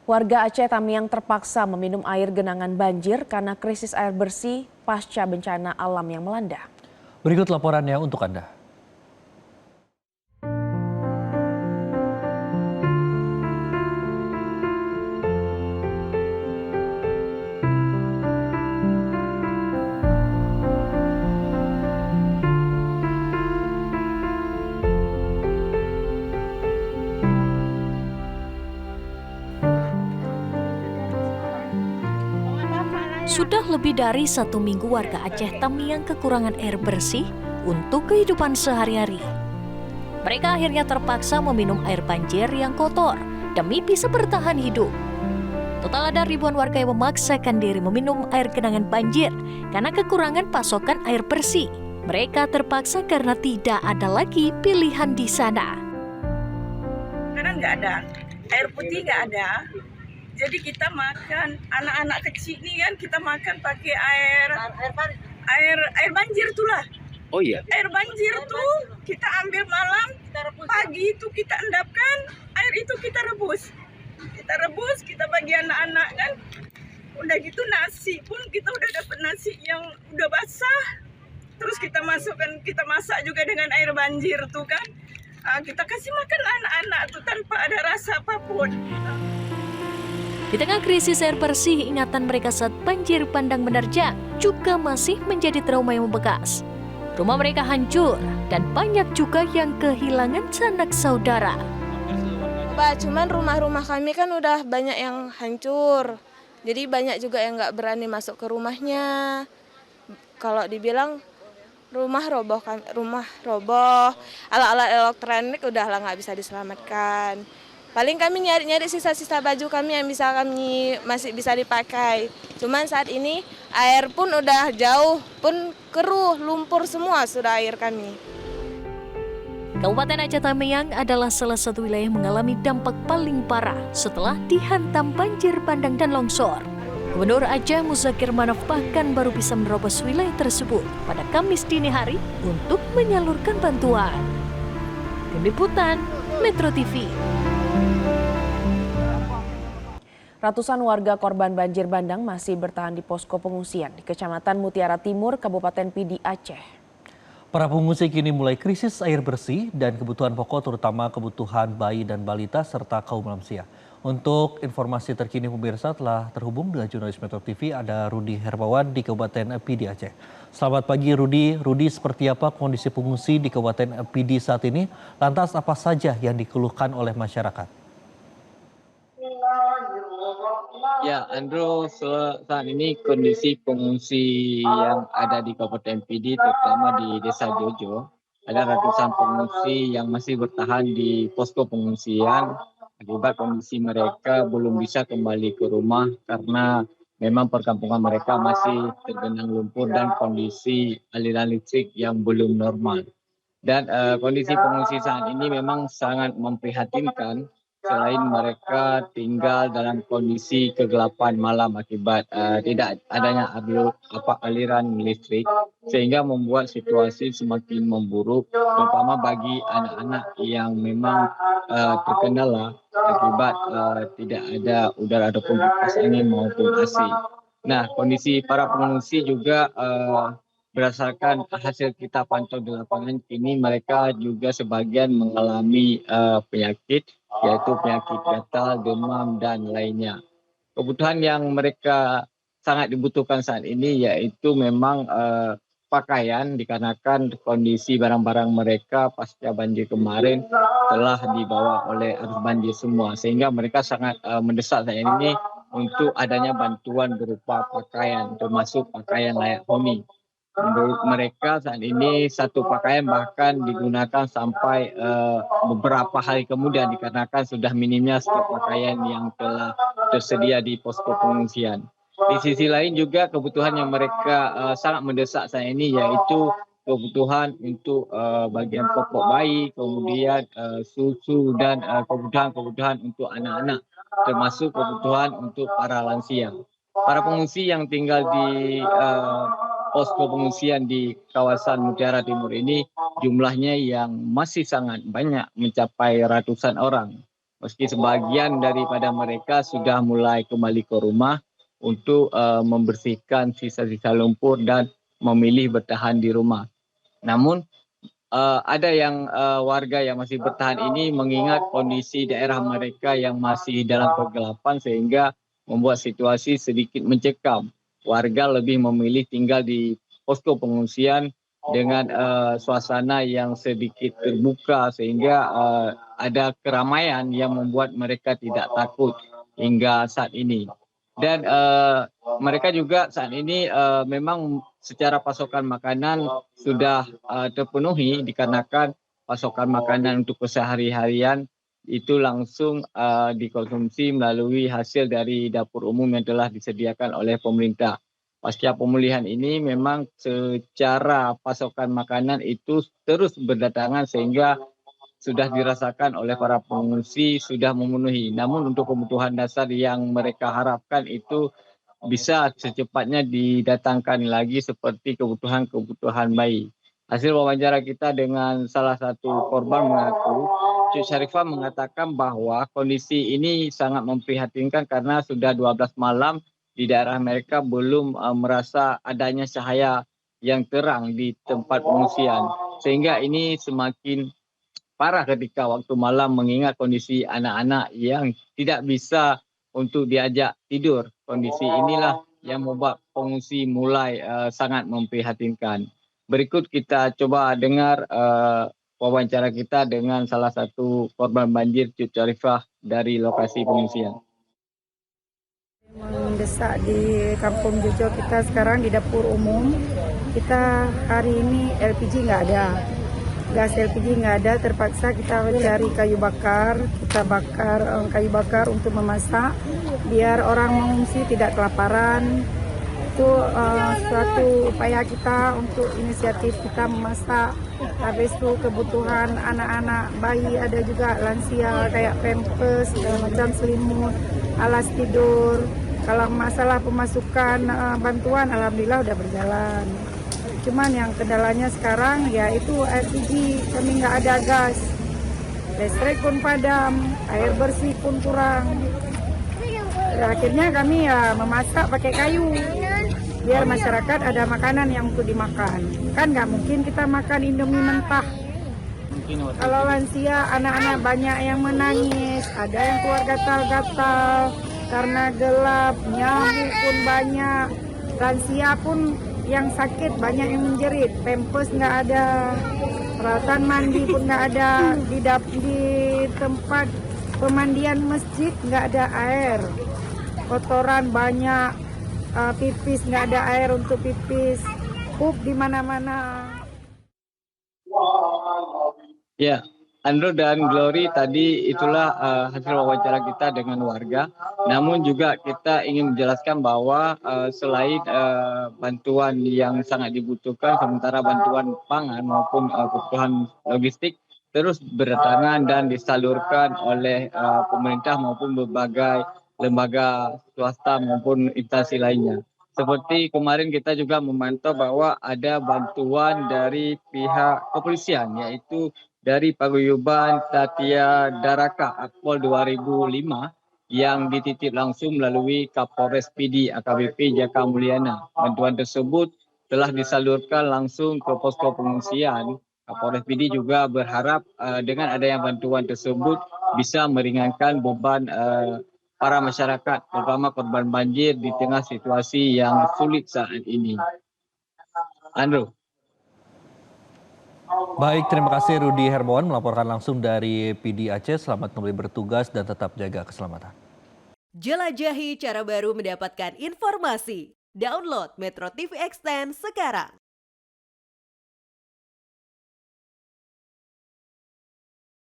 Warga Aceh Tamiang terpaksa meminum air genangan banjir karena krisis air bersih pasca bencana alam yang melanda. Berikut laporannya untuk Anda. Sudah lebih dari 1 minggu warga Aceh Tamiang kekurangan air bersih untuk kehidupan sehari-hari. Mereka akhirnya terpaksa meminum air banjir yang kotor demi bisa bertahan hidup. Total ada ribuan warga yang memaksakan diri meminum air genangan banjir karena kekurangan pasokan air bersih. Mereka terpaksa karena tidak ada lagi pilihan di sana. Karena nggak ada, air putih nggak ada. Jadi kita makan, anak-anak kecil ini kan kita makan pakai air banjir itulah. Oh iya. Air banjir tuh kita ambil malam, pagi itu kita endapkan, air itu kita rebus. Kita bagi anak-anak kan. Udah gitu nasi pun kita udah dapat nasi yang udah basah. Terus kita masukkan, kita masak juga dengan air banjir tuh kan. Kita kasih makan anak-anak tuh tanpa ada rasa apapun. Di tengah krisis air bersih, ingatan mereka saat banjir bandang menerjang juga masih menjadi trauma yang membekas. Rumah mereka hancur dan banyak juga yang kehilangan sanak saudara. Cuman rumah-rumah kami kan udah banyak yang hancur. Jadi banyak juga yang nggak berani masuk ke rumahnya. Kalau dibilang rumah roboh, alat-alat elektronik udah lah nggak bisa diselamatkan. Paling kami nyari sisa-sisa baju kami yang masih bisa dipakai. Cuman saat ini air pun udah jauh, pun keruh, lumpur semua sudah air kami. Kabupaten Aceh Tamiang adalah salah satu wilayah yang mengalami dampak paling parah setelah dihantam banjir bandang dan longsor. Gubernur Aceh Muzakir Manaf bahkan baru bisa menerobos wilayah tersebut pada Kamis dini hari untuk menyalurkan bantuan. Tim Liputan Metro TV. Ratusan warga korban banjir bandang masih bertahan di posko pengungsian di Kecamatan Mutiara Timur, Kabupaten Pidi, Aceh. Para pengungsi kini mulai krisis air bersih dan kebutuhan pokok terutama kebutuhan bayi dan balita serta kaum lansia. Untuk informasi terkini pemirsa telah terhubung dengan jurnalis Metro TV ada Rudi Hermawan di Kabupaten Pidi, Aceh. Selamat pagi Rudi. Rudi, seperti apa kondisi pengungsi di Kabupaten Pidi saat ini? Lantas apa saja yang dikeluhkan oleh masyarakat? Ya, Andrew, saat ini kondisi pengungsi yang ada di Kabupaten Pidi, terutama di Desa Jojo, ada ratusan pengungsi yang masih bertahan di posko pengungsian akibat kondisi mereka belum bisa kembali ke rumah karena memang perkampungan mereka masih tergenang lumpur dan kondisi aliran listrik yang belum normal. Dan kondisi pengungsi saat ini memang sangat memprihatinkan. Selain mereka tinggal dalam kondisi kegelapan malam akibat tidak adanya aliran listrik, sehingga membuat situasi semakin memburuk, terutama bagi anak-anak yang memang terkendala akibat tidak ada udara ataupun kipas angin maupun AC. Nah, kondisi para pengungsi juga berdasarkan hasil kita pantau di lapangan, kini mereka juga sebagian mengalami penyakit, yaitu penyakit gatal, demam, dan lainnya. Kebutuhan yang mereka sangat dibutuhkan saat ini yaitu memang pakaian, dikarenakan kondisi barang-barang mereka pasca banjir kemarin telah dibawa oleh arus banjir semua, sehingga mereka sangat mendesak saat ini untuk adanya bantuan berupa pakaian, termasuk pakaian layak huni. Menurut mereka saat ini satu pakaian bahkan digunakan sampai beberapa hari kemudian dikarenakan sudah minimnya stok pakaian yang telah tersedia di posko pengungsian. Di sisi lain juga kebutuhan yang mereka sangat mendesak saat ini yaitu kebutuhan untuk bagian pokok bayi, kemudian susu dan kebutuhan-kebutuhan untuk anak-anak, termasuk kebutuhan untuk para lansia. Para pengungsi yang tinggal di posko pengungsian di kawasan Mutiara Timur ini jumlahnya yang masih sangat banyak, mencapai ratusan orang. Meski sebagian daripada mereka sudah mulai kembali ke rumah untuk membersihkan sisa-sisa lumpur dan memilih bertahan di rumah. Namun ada yang warga yang masih bertahan ini mengingat kondisi daerah mereka yang masih dalam kegelapan sehingga membuat situasi sedikit mencekam. Warga lebih memilih tinggal di posko pengungsian dengan suasana yang sedikit terbuka sehingga ada keramaian yang membuat mereka tidak takut hingga saat ini. Dan mereka juga saat ini memang secara pasokan makanan sudah terpenuhi dikarenakan pasokan makanan untuk kesehari-harian itu langsung dikonsumsi melalui hasil dari dapur umum yang telah disediakan oleh pemerintah. Pasca pemulihan ini memang secara pasokan makanan itu terus berdatangan sehingga sudah dirasakan oleh para pengungsi sudah memenuhi. Namun untuk kebutuhan dasar yang mereka harapkan itu bisa secepatnya didatangkan lagi seperti kebutuhan bayi. Hasil wawancara kita dengan salah satu korban mengaku, Cik Syarifah mengatakan bahwa kondisi ini sangat memprihatinkan karena sudah 12 malam di daerah mereka belum merasa adanya cahaya yang terang di tempat pengungsian. Sehingga ini semakin parah ketika waktu malam mengingat kondisi anak-anak yang tidak bisa untuk diajak tidur. Kondisi inilah yang membuat pengungsi mulai sangat memprihatinkan. Berikut kita coba dengar wawancara kita dengan salah satu korban banjir, Cik Syarifah dari lokasi pengungsian. Mendesak di Kampung Jojo kita sekarang di dapur umum. Kita hari ini LPG nggak ada. Gas LPG nggak ada, terpaksa kita cari kayu bakar. Kita bakar kayu bakar untuk memasak biar orang mengungsi tidak kelaparan. Itu suatu upaya kita untuk inisiatif kita memasak. Habis itu kebutuhan anak-anak bayi, ada juga lansia kayak pampers, segala macam, selimut, alas tidur. Kalau masalah pemasukan bantuan, alhamdulillah udah berjalan. Cuman yang kendalanya sekarang yaitu LPG, kami nggak ada gas, listrik pun padam, air bersih pun kurang. Akhirnya kami ya memasak pakai kayu, biar masyarakat ada makanan yang untuk dimakan. Kan nggak mungkin kita makan Indomie mentah. Kalau lansia, anak-anak banyak yang menangis, ada yang keluar gatal-gatal karena gelap, nyamuk pun banyak, lansia pun yang sakit banyak yang menjerit, pampers nggak ada, peralatan mandi pun nggak ada, di tempat pemandian masjid nggak ada air, kotoran banyak, pipis nggak ada air untuk pipis, pup di mana-mana. Ya, Andrew dan Glory, tadi itulah hasil wawancara kita dengan warga. Namun juga kita ingin menjelaskan bahwa selain bantuan yang sangat dibutuhkan, sementara bantuan pangan maupun kebutuhan logistik terus berdatangan dan disalurkan oleh pemerintah maupun berbagai lembaga swasta maupun instansi lainnya. Seperti kemarin kita juga memantau bahwa ada bantuan dari pihak kepolisian, yaitu dari Paguyuban Tatya Daraka Akpol 2005 yang dititip langsung melalui Kapolres PD AKBP Jaka Mulyana. Bantuan tersebut telah disalurkan langsung ke posko pengungsian. Kapolres PD juga berharap dengan adanya bantuan tersebut bisa meringankan beban para masyarakat, terutama korban banjir di tengah situasi yang sulit saat ini. Andrew. Baik, terima kasih Rudi Hermawan melaporkan langsung dari PD Aceh. Selamat kembali bertugas dan tetap jaga keselamatan. Jelajahi cara baru mendapatkan informasi. Download Metro TV Extend sekarang.